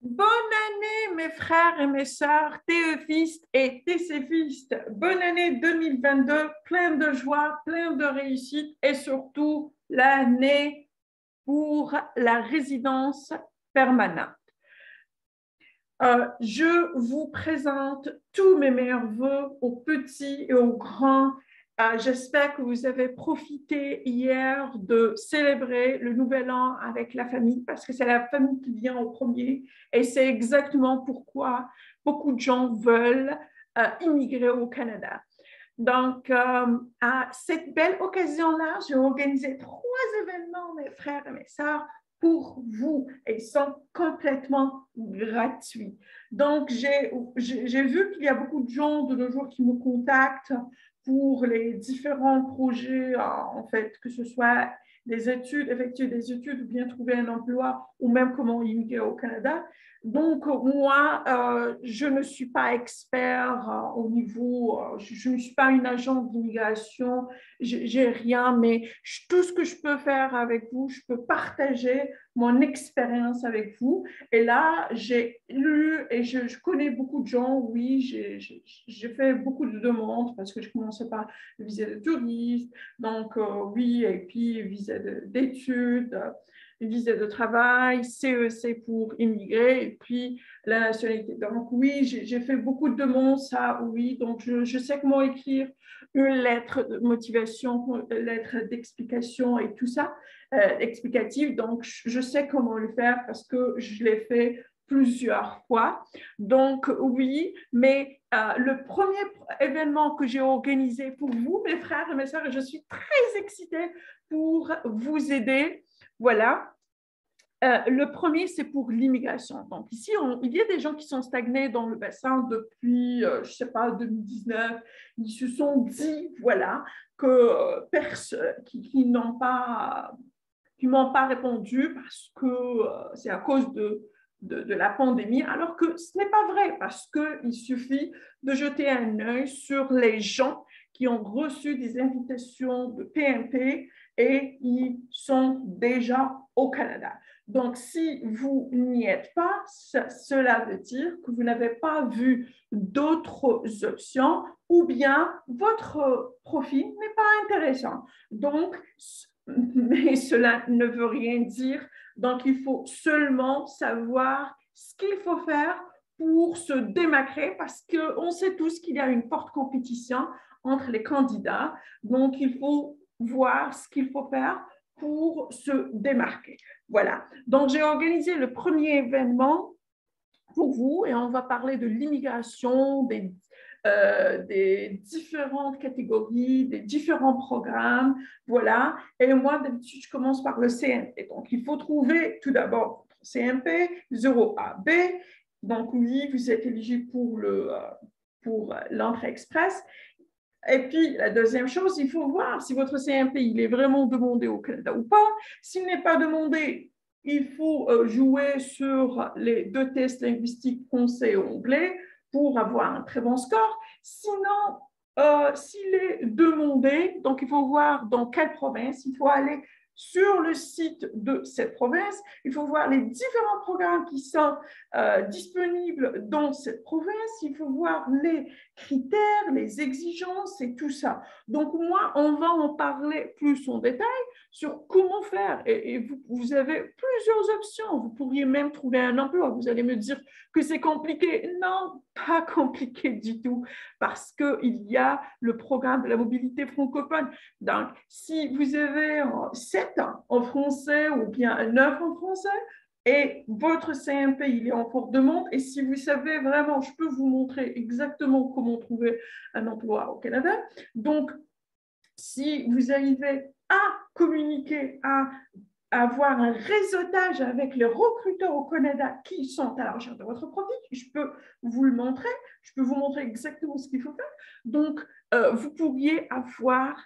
Bonne année, mes frères et mes sœurs, théophistes et técéphistes. Bonne année 2022, plein de joie, plein de réussite et surtout l'année pour la résidence permanente. Je vous présente tous mes meilleurs voeux aux petits et aux grands. J'espère que vous avez profité hier de célébrer le nouvel an avec la famille parce que c'est la famille qui vient au premier et c'est exactement pourquoi beaucoup de gens veulent immigrer au Canada. Donc, à cette belle occasion-là, j'ai organisé 3 événements, mes frères et mes sœurs, pour vous. Ils sont complètement gratuits. Donc, j'ai vu qu'il y a beaucoup de gens de nos jours qui me contactent pour les différents projets, en fait, que ce soit des études, effectuer des études ou bien trouver un emploi ou même comment immigrer au Canada. Donc, moi, je ne suis pas expert au niveau, je ne suis pas une agente d'immigration, j'ai rien, mais tout ce que je peux faire avec vous, je peux partager mon expérience avec vous. Et là, j'ai lu et je connais beaucoup de gens, oui, j'ai fait beaucoup de demandes parce que je commençais par le visa de touriste, donc oui, et puis visa d'études, visa de travail, CEC pour immigrer, et puis la nationalité. Donc oui, j'ai fait beaucoup de demandes, ça, oui. Donc je sais comment écrire une lettre de motivation, une lettre d'explication et tout ça, explicative. Donc je sais comment le faire parce que je l'ai fait plusieurs fois. Donc oui, mais le premier événement que j'ai organisé pour vous, mes frères et mes sœurs, et je suis très excitée pour vous aider. Voilà. Le premier, c'est pour l'immigration. Donc, ici, il y a des gens qui sont stagnés dans le bassin depuis, je ne sais pas, 2019. Ils se sont dit, voilà, que qui m'ont pas répondu parce que c'est à cause de la pandémie, alors que ce n'est pas vrai, parce qu'il suffit de jeter un œil sur les gens qui ont reçu des invitations de PMP et ils sont déjà au Canada. Donc, si vous n'y êtes pas, cela veut dire que vous n'avez pas vu d'autres options ou bien votre profil n'est pas intéressant. Donc, mais cela ne veut rien dire. Donc, il faut seulement savoir ce qu'il faut faire pour se démarquer parce qu'on sait tous qu'il y a une forte compétition entre les candidats. Donc, il faut voir ce qu'il faut faire pour se démarquer. Voilà. Donc, j'ai organisé le premier événement pour vous et on va parler de l'immigration, des différentes catégories, des différents programmes. Voilà. Et moi, d'habitude, je commence par le CMP. Donc, il faut trouver tout d'abord votre CMP 0AB. Donc, oui, vous êtes éligible pour l'entrée express. Et puis, la deuxième chose, il faut voir si votre CMP il est vraiment demandé au Canada ou pas. S'il n'est pas demandé, il faut jouer sur les 2 tests linguistiques français et anglais pour avoir un très bon score. Sinon, s'il est demandé, donc il faut voir dans quelle province, il faut aller sur le site de cette province, il faut voir les différents programmes qui sont disponibles dans cette province, il faut voir les critères, les exigences et tout ça. Donc, moi, on va en parler plus en détail sur comment faire. Et vous avez plusieurs options. Vous pourriez même trouver un emploi. Vous allez me dire que c'est compliqué. Non, pas compliqué du tout, parce qu'il y a le programme de la mobilité francophone. Donc, si vous avez 7 ans en français ou bien 9 en français, et votre CMP, il est en forte demande. Et si vous savez vraiment, je peux vous montrer exactement comment trouver un emploi au Canada. Donc, si vous arrivez à communiquer, à avoir un réseautage avec les recruteurs au Canada qui sont à la recherche de votre profil, je peux vous le montrer, je peux vous montrer exactement ce qu'il faut faire. Donc, vous pourriez avoir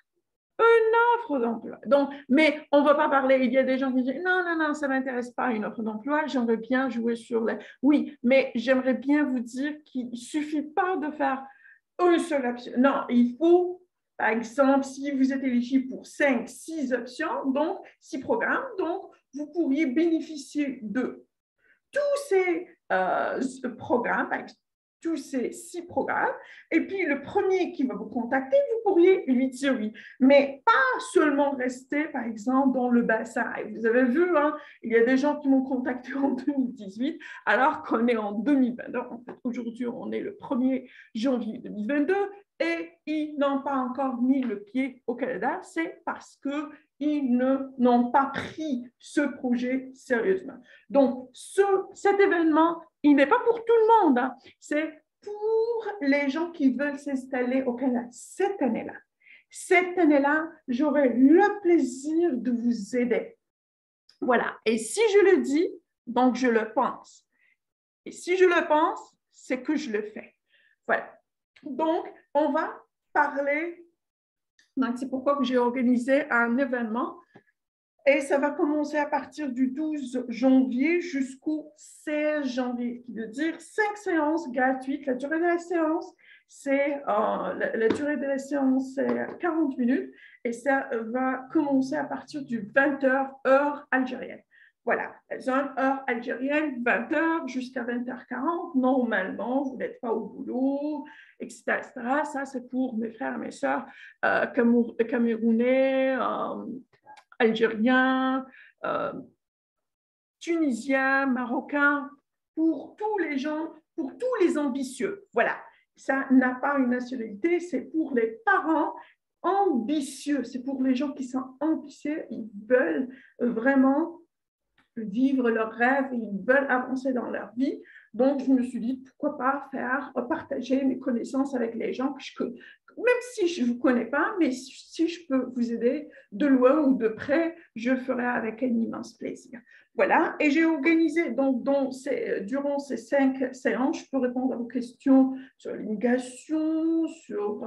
une offre d'emploi. Donc, mais on ne va pas parler, il y a des gens qui disent non, non, non, ça ne m'intéresse pas une offre d'emploi, j'aimerais bien jouer sur les... Oui, mais j'aimerais bien vous dire qu'il ne suffit pas de faire une seule option. Non, il faut, par exemple, si vous êtes éligible pour 5, 6 options, donc 6 programmes, donc vous pourriez bénéficier de tous ces programmes, par exemple, tous ces 6 programmes, et puis le premier qui va vous contacter, vous pourriez lui dire oui, mais pas seulement rester, par exemple, dans le bassin. Et vous avez vu, hein, il y a des gens qui m'ont contacté en 2018, alors qu'on est en 2022. En fait, aujourd'hui, on est le 1er janvier 2022, et ils n'ont pas encore mis le pied au Canada. C'est parce qu'ils n'ont pas pris ce projet sérieusement. Donc, cet événement, il n'est pas pour tout le monde, hein. C'est pour les gens qui veulent s'installer au Canada cette année-là. Cette année-là, j'aurai le plaisir de vous aider. Voilà. Et si je le dis, donc je le pense. Et si je le pense, c'est que je le fais. Voilà. Donc, on va parler. Donc, c'est pourquoi j'ai organisé un événement. Et ça va commencer à partir du 12 janvier jusqu'au 16 janvier, qui veut dire 5 séances gratuites. La durée de la séance, c'est 40 minutes et ça va commencer à partir du 20h, heure algérienne. Voilà, zone heure algérienne, 20h jusqu'à 20h40. Normalement, vous n'êtes pas au boulot, etc., etc. Ça, c'est pour mes frères et mes sœurs camerounais, algériens, tunisiens, marocains, pour tous les gens, pour tous les ambitieux. Voilà, ça n'a pas une nationalité, c'est pour les parents ambitieux, c'est pour les gens qui sont ambitieux, ils veulent vraiment vivre leurs rêves, ils veulent avancer dans leur vie. Donc, je me suis dit, pourquoi pas partager mes connaissances avec les gens que même si je ne vous connais pas, mais si je peux vous aider de loin ou de près, je le ferai avec un immense plaisir. Voilà, et j'ai organisé, donc, durant ces 5 séances, je peux répondre à vos questions sur l'immigration, sur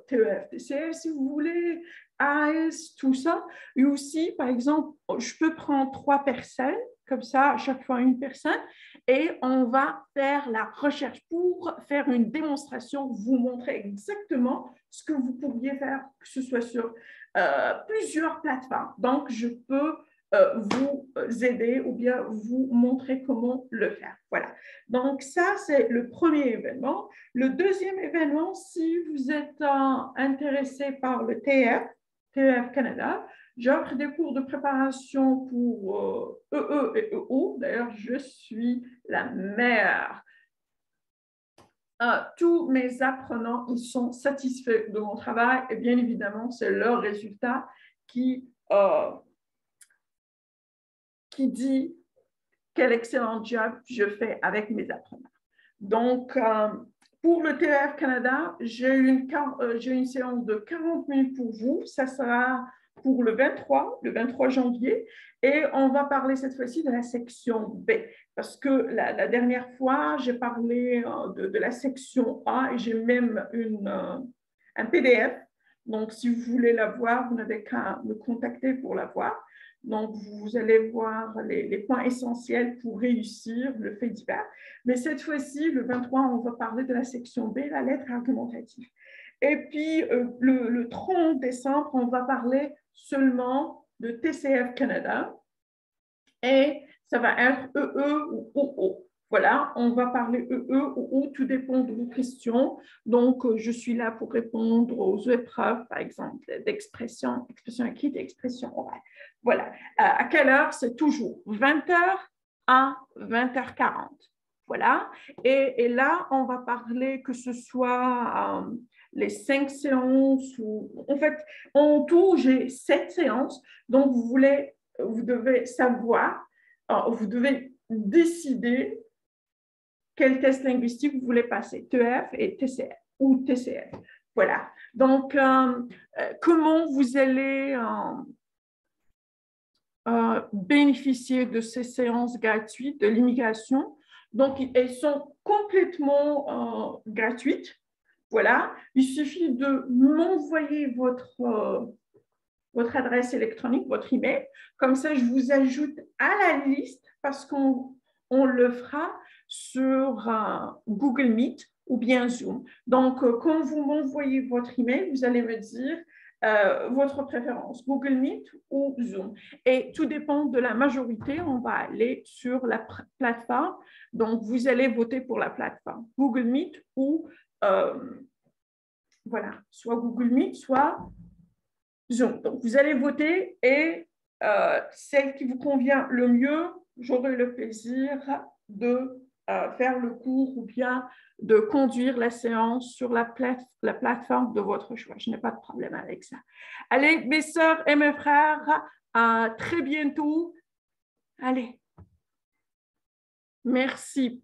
TEF, TCF, si vous voulez, AS, tout ça. Et aussi, par exemple, je peux prendre 3 personnes, comme ça, à chaque fois une personne, et on va faire la recherche pour faire une démonstration, vous montrer exactement ce que vous pourriez faire, que ce soit sur plusieurs plateformes. Donc, je peux vous aider ou bien vous montrer comment le faire. Voilà. Donc, ça, c'est le premier événement. Le deuxième événement, si vous êtes intéressé par le TEF Canada, j'offre des cours de préparation pour EE et EO. D'ailleurs, je suis la meilleure. Tous mes apprenants, ils sont satisfaits de mon travail et bien évidemment, c'est leur résultat qui dit quel excellent job je fais avec mes apprenants. Donc, pour le TEF Canada, j'ai une séance de 40 minutes pour vous. Ça sera pour le 23 janvier. Et on va parler cette fois-ci de la section B. Parce que la dernière fois, j'ai parlé de la section A et j'ai même un PDF. Donc, si vous voulez la voir, vous n'avez qu'à me contacter pour la voir. Donc, vous allez voir les points essentiels pour réussir le fait divers. Mais cette fois-ci, le 23, on va parler de la section B, la lettre argumentative. Et puis, le 30 décembre, on va parler seulement de TCF Canada. Et ça va être EE ou OO. Voilà, on va parler EE ou O, tout dépend de vos questions. Donc, je suis là pour répondre aux épreuves, par exemple, d'expression écrite et expression orale. Voilà. À quelle heure? C'est toujours 20h à 20h40. Voilà. Et là, on va parler que ce soit les 5 séances ou en fait, en tout, j'ai 7 séances. Donc, vous devez savoir, vous devez décider quel test linguistique vous voulez passer, TEF et TCF ou TCF. Voilà. Donc, comment vous allez bénéficier de ces séances gratuites de l'immigration? Donc, elles sont complètement gratuites. Voilà. Il suffit de m'envoyer votre adresse électronique, votre email. Comme ça, je vous ajoute à la liste parce qu'on le fera sur Google Meet ou bien Zoom. Donc, quand vous m'envoyez votre email, vous allez me dire votre préférence, Google Meet ou Zoom. Et tout dépend de la majorité, on va aller sur la plateforme. Donc, vous allez voter pour la plateforme Google Meet ou, voilà, soit Google Meet, soit Zoom. Donc, vous allez voter et celle qui vous convient le mieux, j'aurai le plaisir de faire le cours ou bien de conduire la séance sur la plateforme de votre choix. Je n'ai pas de problème avec ça. Allez, mes sœurs et mes frères, à très bientôt. Allez. Merci.